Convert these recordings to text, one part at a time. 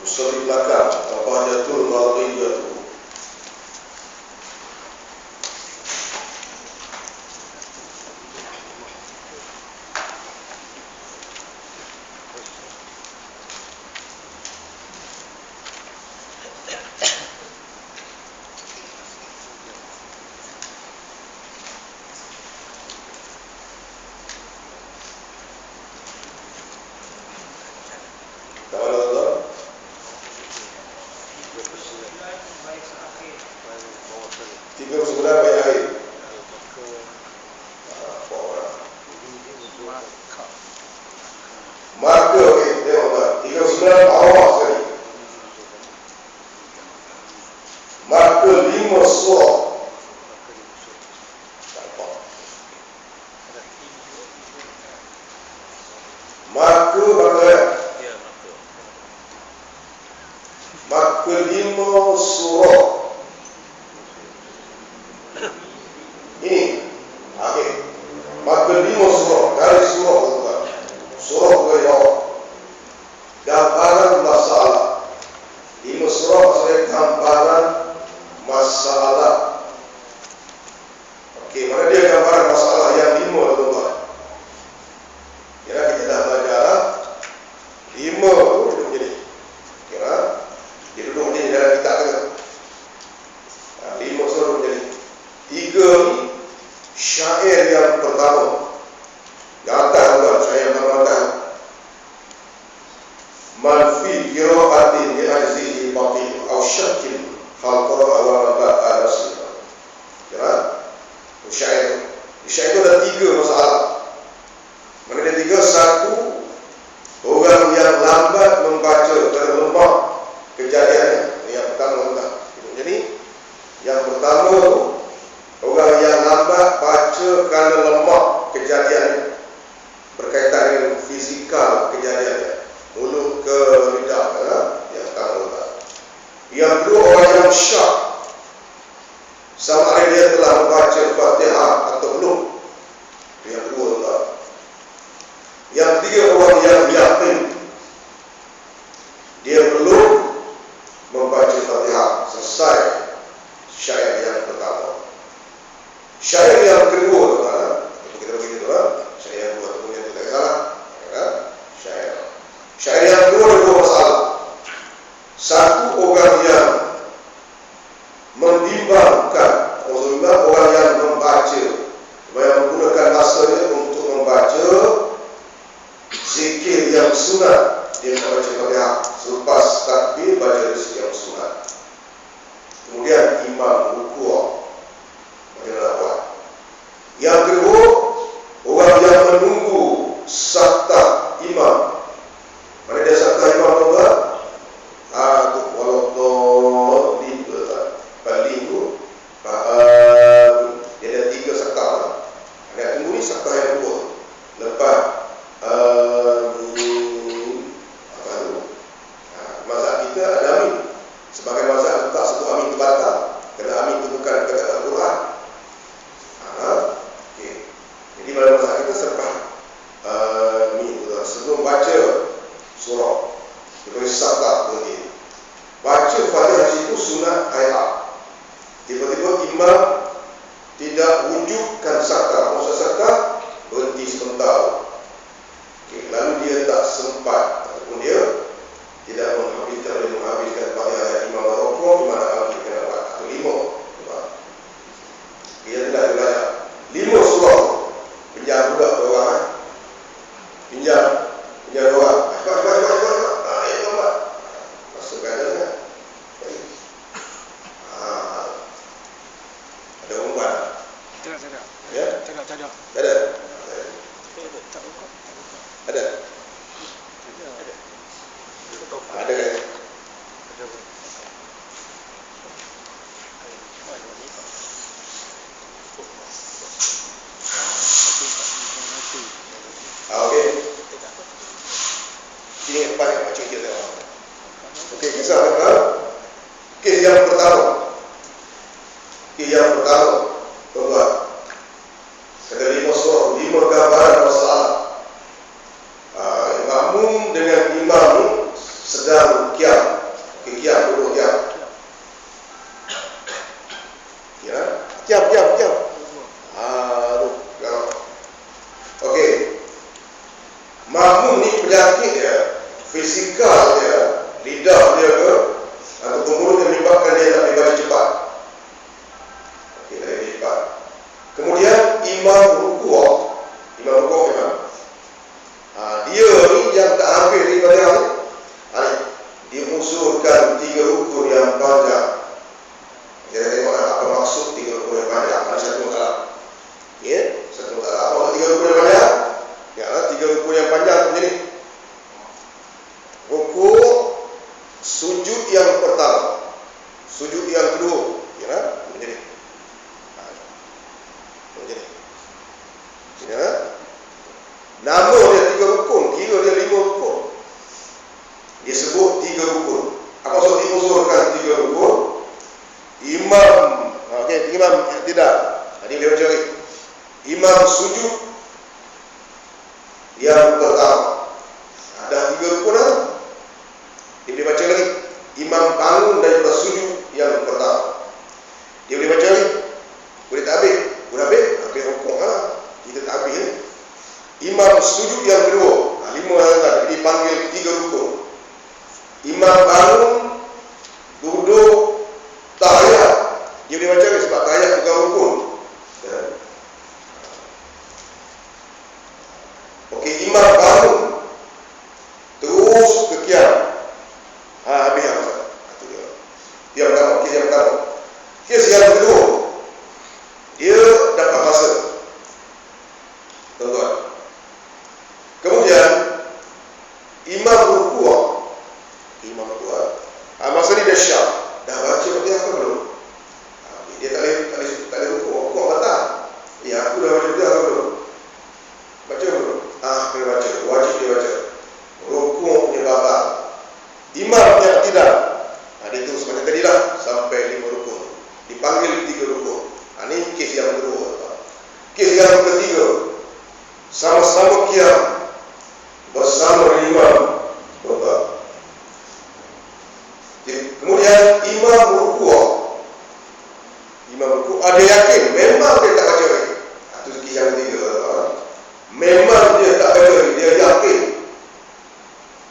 Usul di belakang, Tabahatul Ghaliyatu. Tiga sebulan baik akhir. Maka okey, tengok tak. Tiga sebulan awal sekali. Maka 5 surah. Maka 5 surah. Ini okey. Maka 5 surah. Dari surah tuan. Surah beliau gambaran masalah. 5 surah maksudnya gambaran masalah. Okey, mana dia gambaran masalah yang 5 tuan? Kira kita dah belajar 5 tu jadi. Kira dia duduk di dalam kitab kita. 5 surah jadi. 3 ni syair yang pertama. Gatal tuan, syair yang pertama. Manfi qira'atin bi ajzihi batil aw syakkin khalqara wa ba'a rasul. Kira syair. Syair itu ada 3 masalah. Mana ada 3? Satu, orang yang lambat membaca kerana lemah kejadiannya. Ini yang pertama. Jadi yang pertama tu, orang yang lambat baca kerana lemah kejadiannya, berkaitan dengan fizikal kejadiannya, mulut ke lidah, yang pertama. Yang kedua, orang yang syak, sama ada dia telah membaca Fatihah atau belum. Yang kedua tuan. Yang ketiga, orang yang yakin dia belum membaca Fatihah. Selesai syair yang pertama. Syair yang kedua tuan, kita begitu tuan. Syair yang kedua tu yang tidak salah. Syair yang kedua ada 2 masalah. Satu, orang yang membimbangkan, orang yang membaca, yang menggunakan masanya untuk membaca zikir yang sunat. Dia nak baca Fatihah selepas takbir, baca zikir yang sunat. Kemudian imam rukuk, macam mana buat. Yang kedua, orang yang menunggu saktah imam. Mana dia saktah imam tuan? Walau di balik tu, dia ada 3 saktah. Ada tunggu ni saktah yang kedua. Lepas mazhab kita ada amin. Sebagai mazhab letak satu amin terbatal. Kerana amin itu bukan kata Al-Quran. Okay. Jadi pada mazhab kita selepas sebelum baca surah, diberi saktah lagi. Baca Fatihah itu sunat ayat. Tiba-tiba imam tidak wujudkan saktah. Maksud saktah berhenti sebentar. Okay. Lalu dia tak sempat ataupun dia tidak menghabiskan Fatihah ayat imam rukuk, imam nak ambil kena buat atau 5. Dia tidak belajar 5 surah. Pinjam juga orang. Pinjam orang. Ayat buat. Masukkan dia. Ada umpan? Tidak. Ya? Tak ada. Ada? Ada? Ada kan? Okey. Ini yang paling macam kita. Okey, kisah apa? Kes yang pertama. Tuan-tuan. Kata 5 surah, 5 gambaran masalah. Makmum dengan imam sedang ruqyah. fizikal dia, lidah dia ke ataupun mulut yang menyebabkan dia tak boleh baca cepat. Okey, tak boleh cepat. Kemudian imam rukuk. Imam rukuk memang dia ni yang tak habis ibadah ni. Dia usulkan 3 rukun yang panjang. Kita tengok apa maksud 3 rukun yang panjang. Ada satu masalah. Ya, satu masalah. Apa maksud 3 rukun yang panjang? Ya, 3 rukun yang panjang macam ni. Rukuk, sujud yang pertama, sujud yang kedua, ya, macam ni. Macam ni. Ya. Nama dia 3 rukun, kira dia 5 rukun. Dia sebut 3 rukun. Apa maksud diusulkan 3 rukun? Imam, okey, imam tidak. Ini dia baca lagi. Imam sujud yang pertama. Ada 3 rukun lah. Dia boleh baca lagi. Imam bangun daripada sujud yang pertama. Dia boleh baca lagi. Boleh tak habis? Boleh habis? Habis rukun lah. Kita tak habis ni. Imam sujud yang kedua. 5 lah. Jadi panggil 3 rukun. Imam bangun, duduk, tahiyat. Dia boleh baca lagi sebab tahiyat bukan rukun. Okey, imam bangun, terus ke qiyam. Habis apa? Itu dia. Qiyam pertama, qiyam pertama. Qiyam kedua, dia dapat masa. Tuan-tuan. Kemudian imam rukuk. Imam rukuk. Masa ni dia syak. Dah baca Fatihah ke belum? Dia tak boleh rukuk. Rukuk batal. Ya, aku dah baca Fatihah ke belum? Baca belum? Kena baca. Wajib dia baca. Rukuknya batal. Imam yang tidak. Dia terus macam tadi lah. Sampai 5 rukun. Dipanggil 3 rukun. Ini kes yang kedua. Kes yang ketiga. Sama-sama qiyam. Bersama imam. Betul. Kemudian imam rukuk. Imam rukuk. Dia yakin. Memang dia tak baca lagi. Itu kes yang ketiga. Memang dia tak baca lagi. Dia yakin.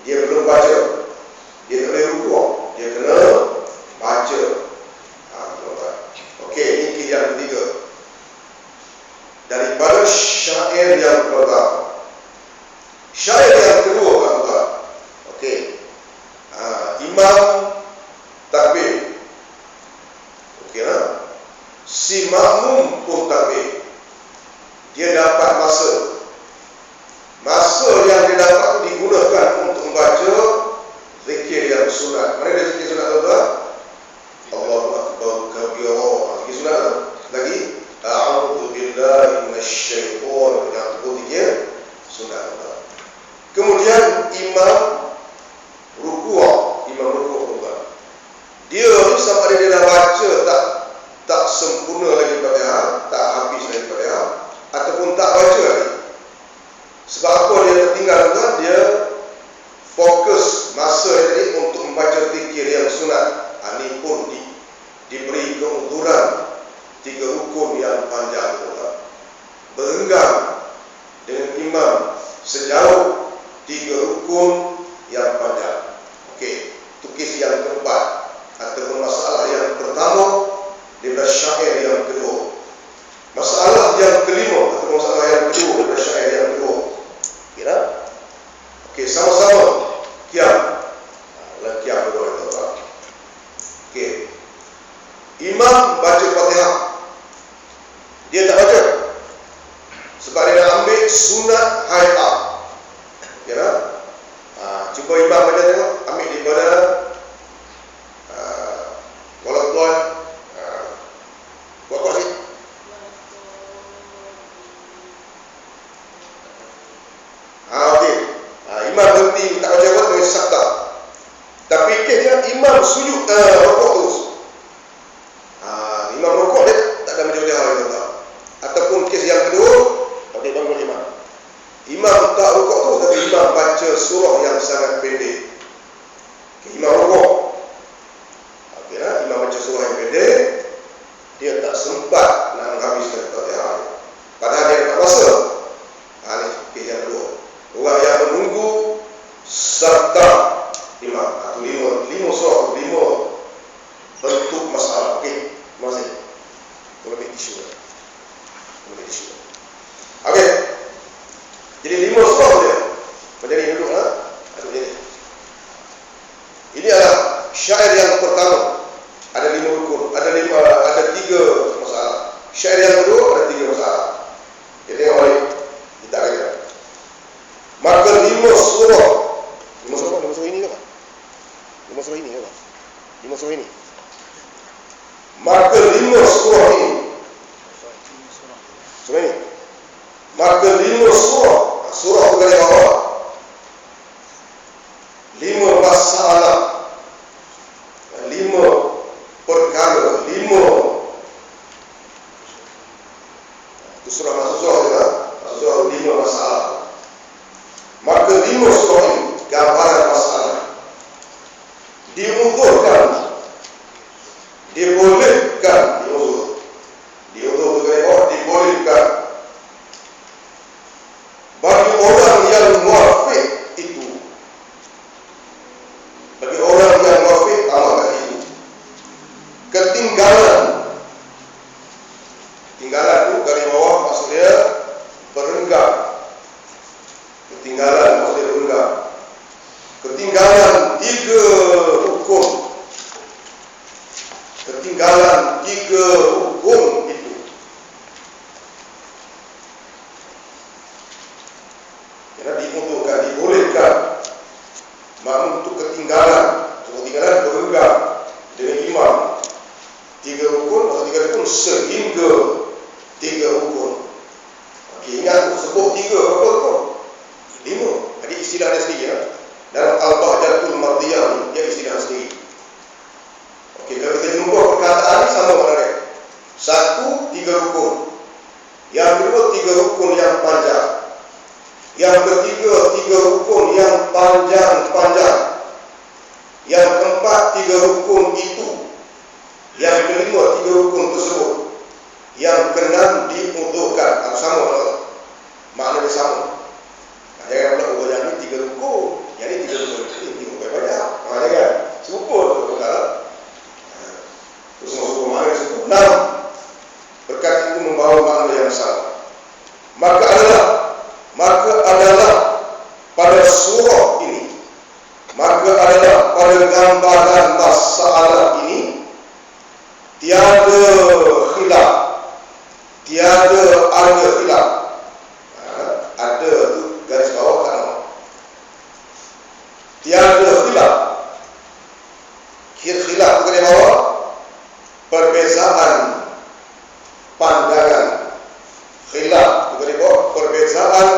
Dia belum baca. Dia tak boleh rukuk. Dia kena baca. Okey, ini kes yang ketiga. Daripada syair yang pertama. Syair yang kedua, tuan-tuan. Okey. Imam takbir. Okey lah. Si makmum pun takbir. Dia dapat masa. Masa yang dia dapat itu digunakan untuk membaca zikir yang sunat. Mana dia zikir sunat, tuan-tuan? Allahu Akbar kabira. Zikir sunat lagi. A'udzu billahi minasyaitonir rajim. Itu zikir sunat, tuan-tuan. Kemudian imam rukuk. Imam rukuk, tuan-tuan. Dia ni sama ada dia dah baca tak sempurna lagi Fatihah, tak habis lagi Fatihah, ataupun tak baca lagi. Sebab apa dia tertinggal, tuan? Dia fokus masa tadi untuk membaca zikir yang sunat. Ini pun diberi keuturan 3 rukun yang panjang, tuan. Berenggang dengan imam sejauh 3 rukun yang panjang. Okey, itu kes yang keempat ataupun masalah yang pertama daripada syair yang kedua. Masalah yang kelima atau masalah yang kedua daripada syair yang kedua. Kira? Okey, sama-sama qiyam. Qiyam kedua itu. Okey. Imam baca Fatihah. Dia tak baca. Sebab dia nak ambil sunat hayat. Kira? Cuba imam baca tengok. Ambil daripada walau tuan kuat-kuat sikit. Okey. Imam berhenti tak baca apa dengan sakta. Tapi dia imam sujud rukuk terus. Imam rukuk dia tak ada baca Fatihah lagi, tuan. Ataupun kes yang kedua, dia bangun imam. Imam tak rukuk terus, tapi imam baca surah yang sangat pendek. Imam rukuk. Okeylah, imam baca surah yang pendek. Dia tak sempat nak menghabiskan Fatihah. Padahal dia tak masa. Ini kes yang kedua. Orang yang menunggu serta 5 atau 5 surah, 5 bentuk masalah. Okey, terima kasih. Lebih tisu. Okey. Jadi 5 surah dia. Berdiri duduk lah. Aduk ini. Ini adalah syair yang pertama. Ada 5 rukun, ada 3 masalah. Syair yang kedua ada 3 masalah. Jadi oleh kita kata. Maka 5 surah ini ke apa? 5 surah ini ke apa? 5 surah ini. Maka 5 surah ini. Surah ini. Maka 5 surah itu dari bawah. 5 masalah. 5 perkara. 5. Itu surah masuk surah kita. Masuk surah 5 masalah. Maka 5 surah ini gambaran masalah. Diunturkan, dibolehkan, diuntur itu dari bawah, dibolehkan bagi orang yang muafik itu, bagi orang yang muafik amalkan itu. Ketinggalan itu dari bawah maksudnya berenggang. Ketinggalan maksudnya berenggang. Ketinggalan 3 hukum. Ketinggalan 3 hukum itu. Karena diunturkan, dibolehkan. Untuk ketinggalan berenggang dengan iman. 3 rukun atau 3 rukun sehingga 3 rukun. Okey, ingat sebut 3 berapa rukun? 5. Jadi istilahnya sendiri ya. Dalam Al-Bahjatul Mardiyah dia istilah sendiri. Okey, kalau kita jumpa perkataan ini sama maknanya. 1, 3 rukun. Yang kedua 3 rukun yang panjang. Yang ketiga 3 rukun yang panjang-panjang. Yang keempat 3 rukun itu. Yang kelima 3 rukun tersebut. Yang keenam diunturkan atau sama maknanya sama. Jangan pula yang ini 3 rukun. Yang ini 3 rukun. Ini rukun banyak. Jangan serupa tu kalau. Terus semua makna serupa. 6. Perkata itu membawa makna yang sama. Maka adalah pada surah ini. Maka adalah pada gambaran masalah ini tiada khilaf. Tiada ada khilaf. Ada tu garis bawah kan. Tiada khilaf. Khilaf tu garis bawah. Perbezaan pandangan. Khilaf tu garis bawah. Perbezaan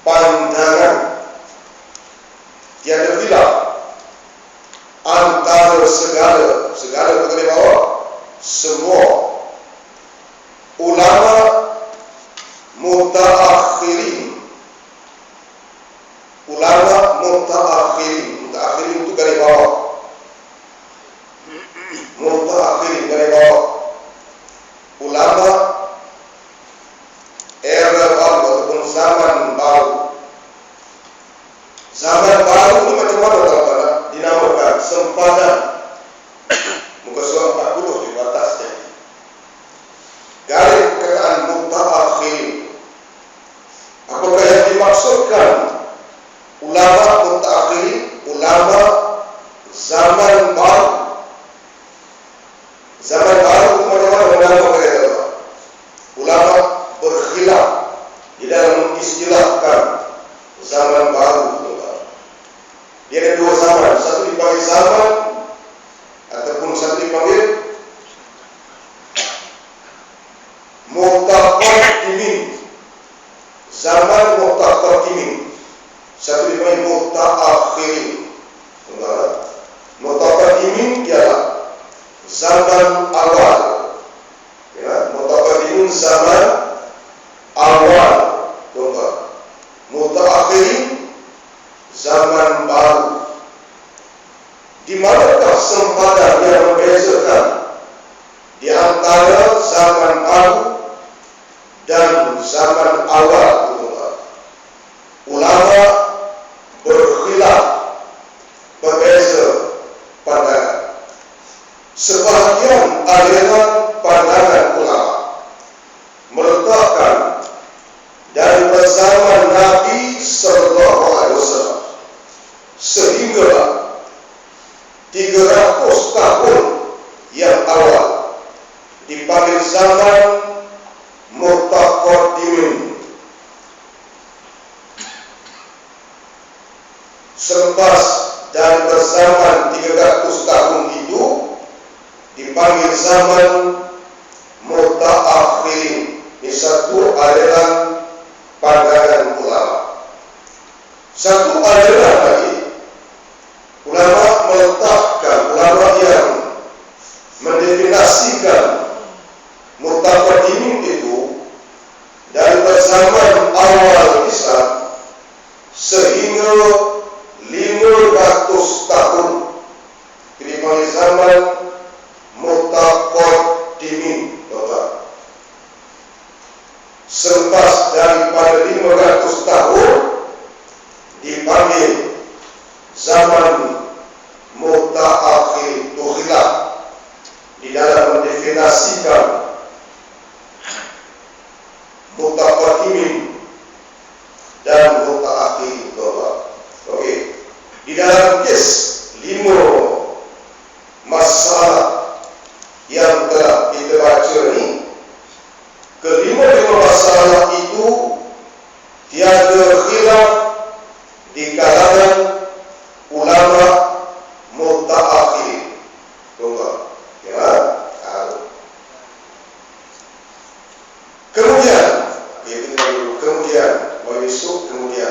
pandangan. Tiada khilaf antara segala tu garis bawah. Semua ulama mutaakhirin. Ulama mutaakhirin itu garis bawah. Mutaakhirin garis bawah. Ulama era baru ataupun zaman baru. Zaman baru ini macam mana tuan-tuan? Dinamakan sempadan. Muka surat 40 di atasnya. Garis perkataan mutaakhirin. Apakah yang dimaksudkan ulama mutaakhirin? Ulama zaman baru. Zaman baru mana-mana menamakan itu. Ulama berkhilaf di dalam mengistilahkan zaman baru. Dia ada 2 zaman. Satu dipanggil zaman ataupun satu dipanggil mutaqaddimin. Zaman mutaqaddimin. Satu dipanggil mutaakhirin. Mutaqaddimin ialah zaman awal. Ya, mutaqaddimin zaman awal. Mutaakhirin zaman baru. Di manakah sempadan yang membezakan di antara zaman baru dan zaman awal? Ulama berkhilaf selepas dan berzaman 300 tahun itu dipanggil zaman mutaakhirin. Ini satu aliran pandangan ulama. Satu aliran lagi, ulama meletakkan, ulama yang mendefinisikan mutaqaddimin itu dari zaman awal Islam sehingga 500 tahun dipanggil zaman mutaqaddimin. Selepas daripada 500 tahun dipanggil zaman mutaakhir. Khilaf di dalam mendefinisikan mutaqaddimin dan mutaakhir. Okey. Di dalam kes 5 masalah yang telah kita baca ni, kelima-lima masalah itu tiada khilaf di kalangan ulama mutaakhir. Tunggu. Ya. Kemudian, kemudian, besok kemudian